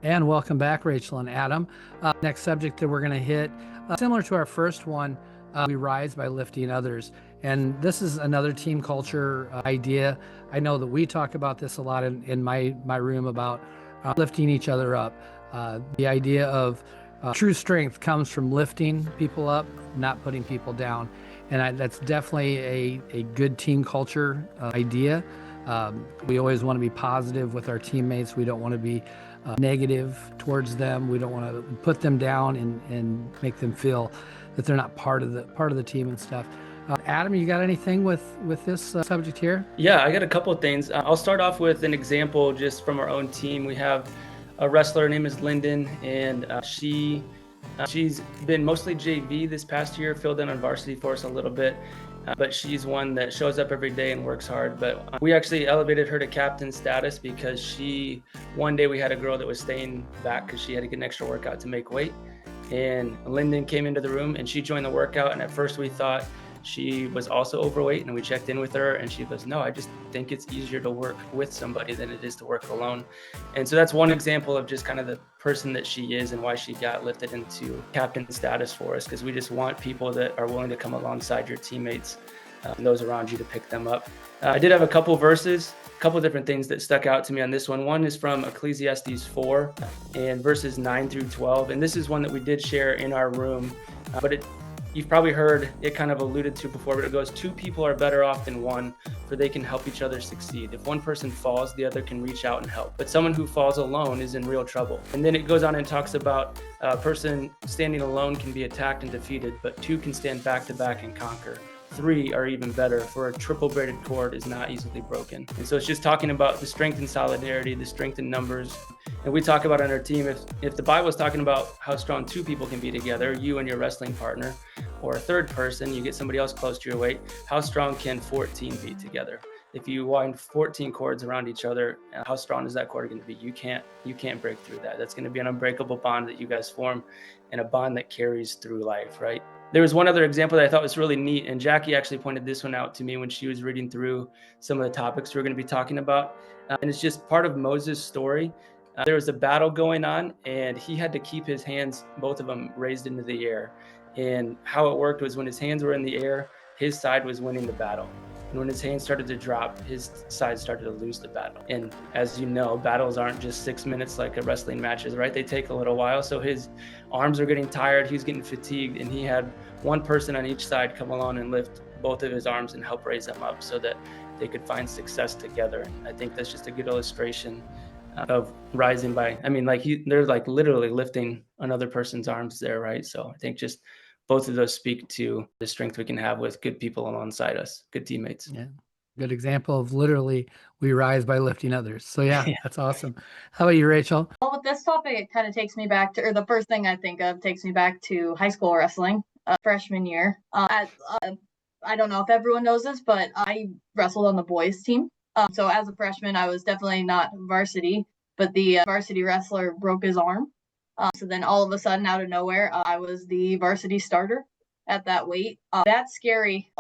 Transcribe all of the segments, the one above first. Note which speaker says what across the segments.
Speaker 1: And welcome back, Rachel and Adam. Next subject that we're going to hit, similar to our first one, we rise by lifting others. And this is another team culture idea. I know that we talk about this a lot in my room about lifting each other up. The idea of true strength comes from lifting people up, not putting people down. And that's definitely a good team culture idea. We always want to be positive with our teammates. We don't want to be negative towards them. We don't want to put them down and make them feel that they're not part of the team and stuff. Adam, you got anything with this subject here?
Speaker 2: Yeah, I got a couple of things. I'll start off with an example just from our own team. We have a wrestler, her name is Lyndon, and she's been mostly JV this past year, filled in on varsity for us a little bit. But she's one that shows up every day and works hard. But we actually elevated her to captain status because one day we had a girl that was staying back because she had to get an extra workout to make weight. And Lyndon came into the room and she joined the workout. And at first we thought she was also overweight, and we checked in with her and she goes, no, I just think it's easier to work with somebody than it is to work alone. And so that's one example of just kind of the person that she is and why she got lifted into captain status for us, because we just want people that are willing to come alongside your teammates and those around you to pick them up. I did have a couple verses, a couple different things that stuck out to me on this one. One is from Ecclesiastes 4 and verses 9 through 12. And this is one that we did share in our room, but you've probably heard it kind of alluded to before, but it goes, 2 people are better off than one, for they can help each other succeed. If one person falls, the other can reach out and help. But someone who falls alone is in real trouble. And then it goes on and talks about a person standing alone can be attacked and defeated, but 2 can stand back to back and conquer. 3 are even better, for a triple braided cord is not easily broken. And so it's just talking about the strength in solidarity, the strength in numbers. And we talk about on our team, if the Bible is talking about how strong 2 people can be together, you and your wrestling partner, or a third person, you get somebody else close to your weight, how strong can 14 be together? If you wind 14 cords around each other, how strong is that cord going to be? You can't break through that. That's going to be an unbreakable bond that you guys form, and a bond that carries through life, right? There was one other example that I thought was really neat, and Jackie actually pointed this one out to me when she was reading through some of the topics we're going to be talking about. And it's just part of Moses' story. There was a battle going on, and he had to keep his hands, both of them, raised into the air. And how it worked was when his hands were in the air, his side was winning the battle. And when his hands started to drop, his side started to lose the battle. And as you know, battles aren't just 6 minutes like a wrestling match is, right? They take a little while. So his arms are getting tired, he's getting fatigued, and he had one person on each side come along and lift both of his arms and help raise them up so that they could find success together. And I think that's just a good illustration of rising by, they're like literally lifting another person's arms there, right? So I think just both of those speak to the strength we can have with good people alongside us, good teammates.
Speaker 1: Yeah. Good example of literally we rise by lifting others. So yeah, that's awesome. How about you, Rachel?
Speaker 3: Well, with this topic, it kind of takes me back to, or the first thing I think of takes me back to high school wrestling, freshman year. I don't know if everyone knows this, but I wrestled on the boys team. So as a freshman, I was definitely not varsity, but the varsity wrestler broke his arm. So then all of a sudden, out of nowhere, I was the varsity starter at that weight. That's scary.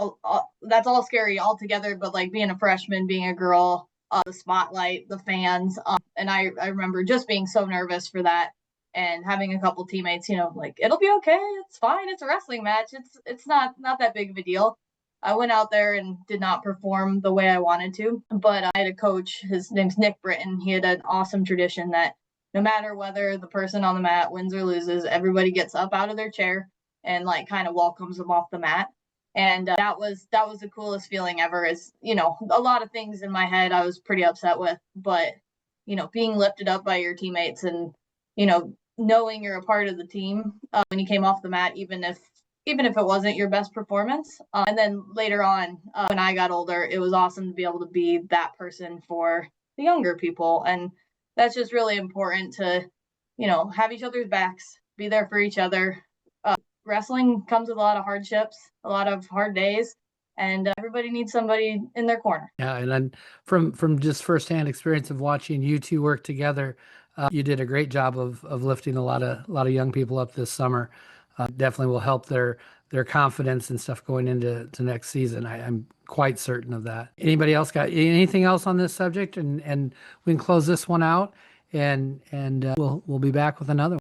Speaker 3: That's all scary altogether, but like being a freshman, being a girl, the spotlight, the fans. And I remember just being so nervous for that, and having a couple teammates, like, it'll be okay. It's fine. It's a wrestling match. It's not that big of a deal. I went out there and did not perform the way I wanted to, but I had a coach, his name's Nick Britton. He had an awesome tradition that no matter whether the person on the mat wins or loses, everybody gets up out of their chair and like kind of welcomes them off the mat. And that was the coolest feeling ever. Is, a lot of things in my head I was pretty upset with, but, being lifted up by your teammates and, knowing you're a part of the team when you came off the mat, even if it wasn't your best performance. And then later on, when I got older, it was awesome to be able to be that person for the younger people. And that's just really important to, have each other's backs, be there for each other. Wrestling comes with a lot of hardships, a lot of hard days, and everybody needs somebody in their corner.
Speaker 1: Yeah, and then from just firsthand experience of watching you two work together, you did a great job of lifting a lot of young people up this summer. Definitely will help their confidence and stuff going into next season. I'm quite certain of that. Anybody else got anything else on this subject? And we can close this one out. and we'll be back with another one.